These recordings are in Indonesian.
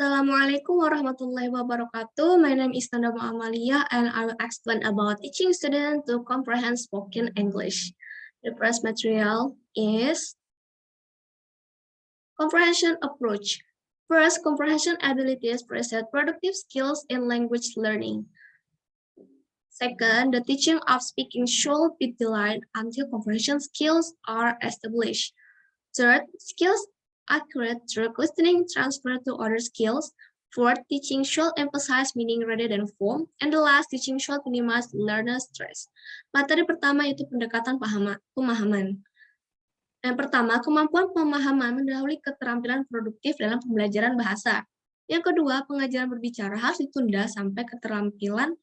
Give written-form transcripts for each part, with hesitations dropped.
Assalamualaikum warahmatullahi wabarakatuh. My name is Nanda Amalia and I will explain about teaching students to comprehend spoken English. The first material is comprehension approach. First, comprehension abilities present productive skills in language learning. Second, the teaching of speaking should be delayed until comprehension skills are established. Third, skills accurate through listening transfer to other skills. Fourth, teaching should emphasize meaning rather than form. And the last, teaching should minimize learner stress. Materi pertama yaitu pendekatan pemahaman. Yang pertama, kemampuan pemahaman mendahului keterampilan produktif dalam pembelajaran bahasa. Yang kedua, pengajaran berbicara harus ditunda sampai keterampilan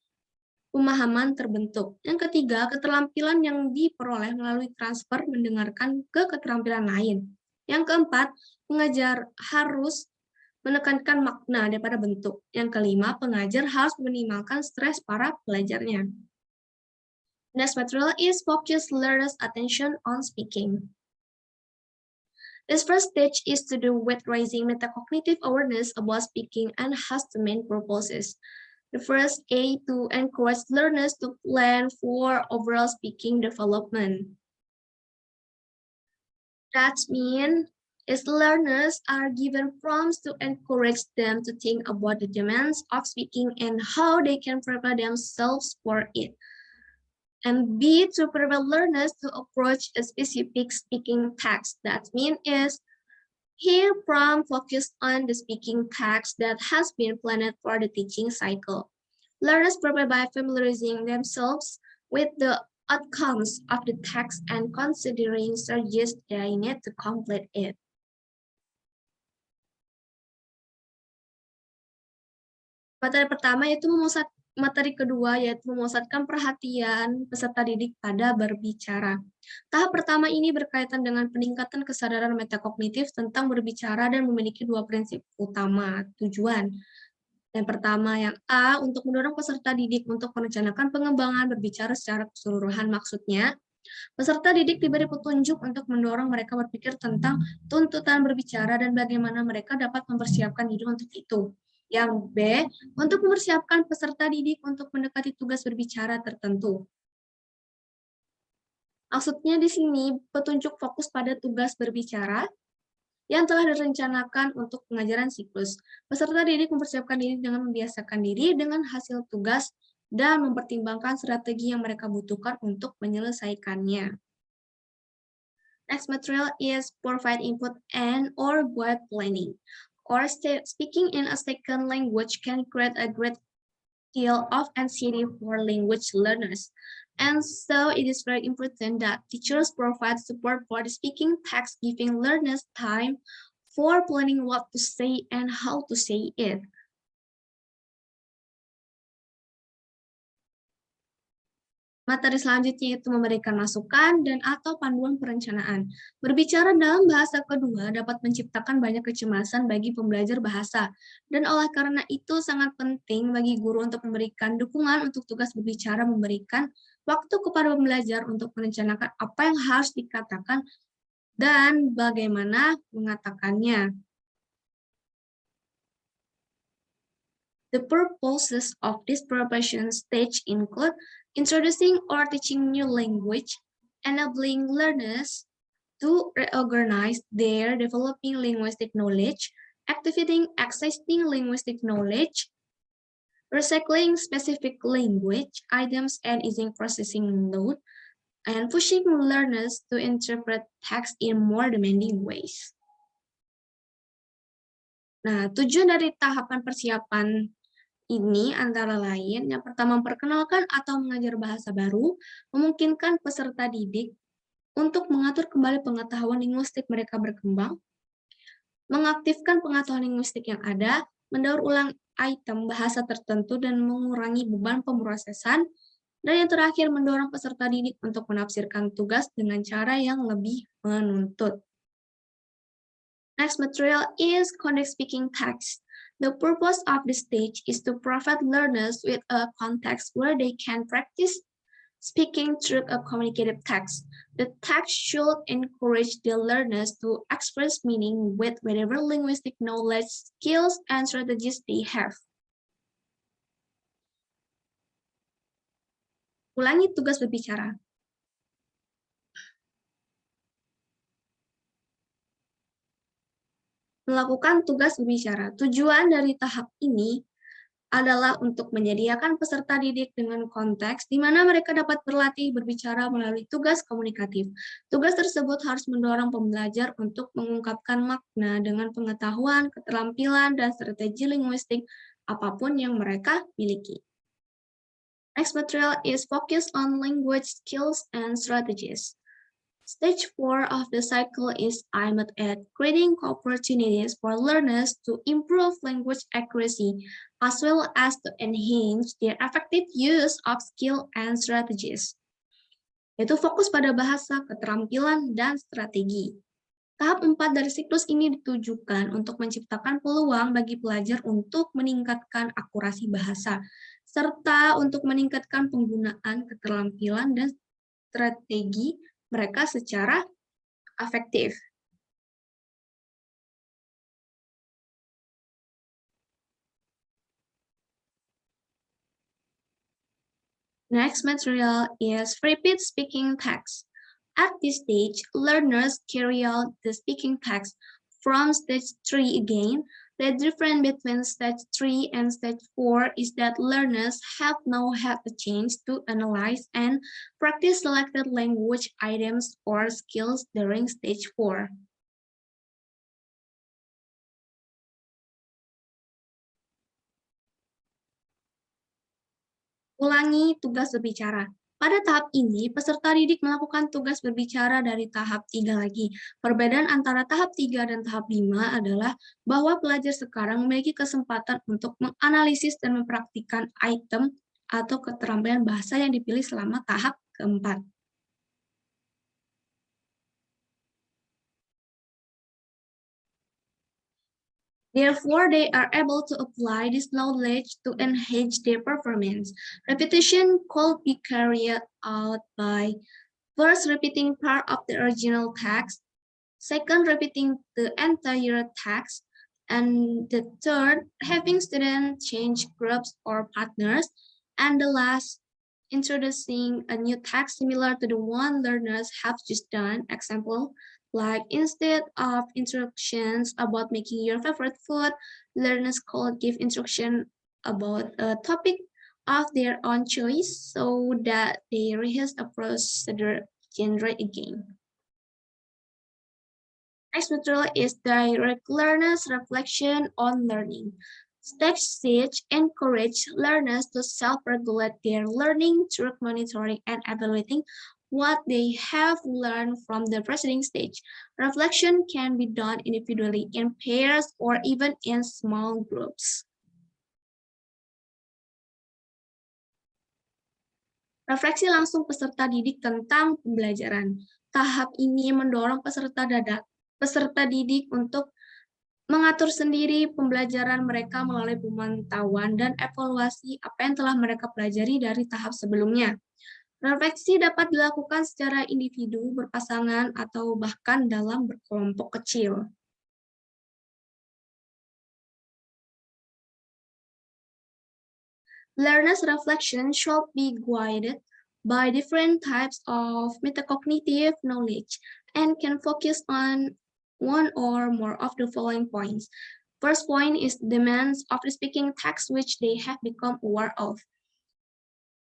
pemahaman terbentuk. Yang ketiga, keterampilan yang diperoleh melalui transfer mendengarkan ke keterampilan lain. Yang keempat, pengajar harus menekankan makna daripada bentuk. Yang kelima, pengajar harus meminimalkan stres para pelajarnya. Next material is focus learners' attention on speaking. This first stage is to do with raising metacognitive awareness about speaking and has two main purposes. The first is to encourage learners to plan for overall speaking development. That means learners are given prompts to encourage them to think about the demands of speaking and how they can prepare themselves for it. And B, to prepare learners to approach a specific speaking text. That means here prompt focused on the speaking text that has been planned for the teaching cycle. Learners prepare by familiarizing themselves with the outcomes of the text and considering strategies they need to complete it. Materi pertama yaitu materi kedua yaitu memusatkan perhatian peserta didik pada berbicara. Tahap pertama ini berkaitan dengan peningkatan kesadaran metakognitif tentang berbicara dan memiliki dua prinsip utama tujuan. Yang pertama, yang A, untuk mendorong peserta didik untuk merencanakan pengembangan berbicara secara keseluruhan. Maksudnya, peserta didik diberi petunjuk untuk mendorong mereka berpikir tentang tuntutan berbicara dan bagaimana mereka dapat mempersiapkan diri untuk itu. Yang B, untuk mempersiapkan peserta didik untuk mendekati tugas berbicara tertentu. Maksudnya di sini, petunjuk fokus pada tugas berbicara yang telah direncanakan untuk pengajaran siklus. Peserta didik mempersiapkan diri dengan membiasakan diri dengan hasil tugas dan mempertimbangkan strategi yang mereka butuhkan untuk menyelesaikannya. Next material is provide input and or guide planning. Or speaking in a second language can create a great deal of anxiety for language learners. And so it is very important that teachers provide support for the speaking text, giving learners time for planning what to say and how to say it. Materi selanjutnya itu memberikan masukan dan atau panduan perencanaan. Berbicara dalam bahasa kedua dapat menciptakan banyak kecemasan bagi pembelajar bahasa. Dan oleh karena itu sangat penting bagi guru untuk memberikan dukungan untuk tugas berbicara, memberikan waktu kepada pembelajar untuk merencanakan apa yang harus dikatakan dan bagaimana mengatakannya. The purposes of this preparation stage include introducing or teaching new language, enabling learners to reorganize their developing linguistic knowledge, activating existing linguistic knowledge, recycling specific language items and easing processing load, and pushing learners to interpret text in more demanding ways. Nah, tujuan dari tahapan persiapan ini antara lain, yang pertama memperkenalkan atau mengajar bahasa baru, memungkinkan peserta didik untuk mengatur kembali pengetahuan linguistik mereka berkembang, mengaktifkan pengetahuan linguistik yang ada, mendaur ulang item bahasa tertentu dan mengurangi beban pemrosesan, dan yang terakhir mendorong peserta didik untuk menafsirkan tugas dengan cara yang lebih menuntut. Next material is context speaking text. The purpose of this stage is to provide learners with a context where they can practice speaking through a communicative text. The text should encourage the learners to express meaning with whatever linguistic knowledge, skills, and strategies they have. Ulangi tugas berbicara. Melakukan tugas berbicara. Tujuan dari tahap ini adalah untuk menyediakan peserta didik dengan konteks di mana mereka dapat berlatih berbicara melalui tugas komunikatif. Tugas tersebut harus mendorong pembelajar untuk mengungkapkan makna dengan pengetahuan, keterampilan, dan strategi linguistik apapun yang mereka miliki. Next material is focused on language skills and strategies. Stage 4 of the cycle is aimed at creating opportunities for learners to improve language accuracy, as well as to enhance their effective use of skill and strategies. Yaitu fokus pada bahasa, keterampilan, dan strategi. Tahap 4 dari siklus ini ditujukan untuk menciptakan peluang bagi pelajar untuk meningkatkan akurasi bahasa, serta untuk meningkatkan penggunaan keterampilan dan strategi mereka secara efektif. Next material is repeat speaking text. At this stage, learners carry out the speaking text from stage 3 again. The difference between stage 3 and stage 4 is that learners have now had the chance to analyze and practice selected language items or skills during stage 4. Ulangi tugas berbicara. Pada tahap ini, peserta didik melakukan tugas berbicara dari tahap 3 lagi. Perbedaan antara tahap 3 dan tahap 5 adalah bahwa pelajar sekarang memiliki kesempatan untuk menganalisis dan mempraktikkan item atau keterampilan bahasa yang dipilih selama tahap keempat. Therefore, they are able to apply this knowledge to enhance their performance. Repetition could be carried out by first repeating part of the original text, second repeating the entire text, and the third having students change groups or partners, and the last introducing a new text similar to the one learners have just done. Example, like instead of instructions about making your favorite food, learners could give instruction about a topic of their own choice so that they rehearse the procedure genre again. Next material is direct learners' reflection on learning. Stage 6 encourage learners to self-regulate their learning through monitoring and evaluating what they have learned from the preceding stage. Reflection can be done individually, in pairs, or even in small groups. Refleksi langsung peserta didik tentang pembelajaran. Tahap ini mendorong peserta didik untuk mengatur sendiri pembelajaran mereka melalui pemantauan dan evaluasi apa yang telah mereka pelajari dari tahap sebelumnya. Refleksi dapat dilakukan secara individu, berpasangan, atau bahkan dalam berkelompok kecil. Learners' reflection should be guided by different types of metacognitive knowledge and can focus on one or more of the following points. First point is demands of the speaking text which they have become aware of.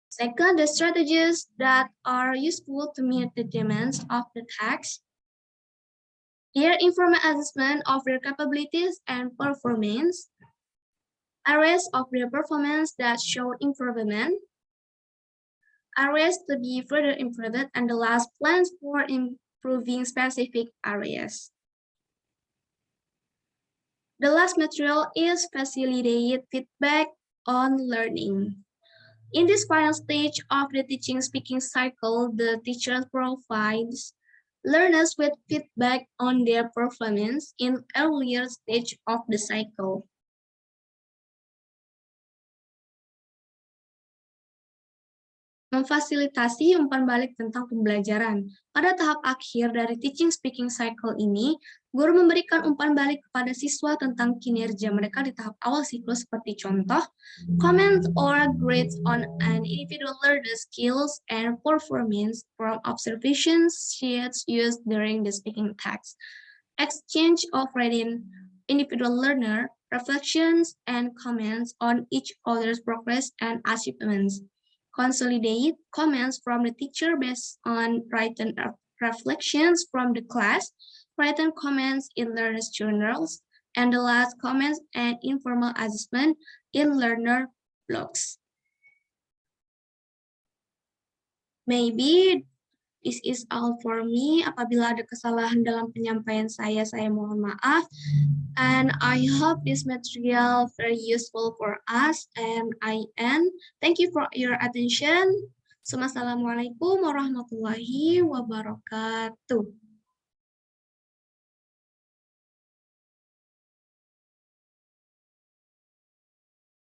Second, the strategies that are useful to meet the demands of the text. Their informal assessment of their capabilities and performance. Areas of their performance that show improvement. Areas to be further improved, and the last, plans for improving specific areas. The last material is facilitate feedback on learning. In this final stage of the teaching speaking cycle, the teacher provides learners with feedback on their performance in earlier stage of the cycle. Memfasilitasi umpan balik tentang pembelajaran. Pada tahap akhir dari teaching speaking cycle ini, guru memberikan umpan balik kepada siswa tentang kinerja mereka di tahap awal siklus seperti contoh, comment or grades on an individual learner's skills and performance from observations sheets used during the speaking text. Exchange of reading individual learner, reflections, and comments on each other's progress and achievements. Consolidate comments from the teacher based on written reflections from the class, written comments in learners' journals, and the last comments and informal assessment in learner blogs. Maybe this is all for me. Apabila ada kesalahan dalam penyampaian saya mohon maaf. And I hope this material very useful for us. And I end. Thank you for your attention. Assalamualaikum warahmatullahi wabarakatuh.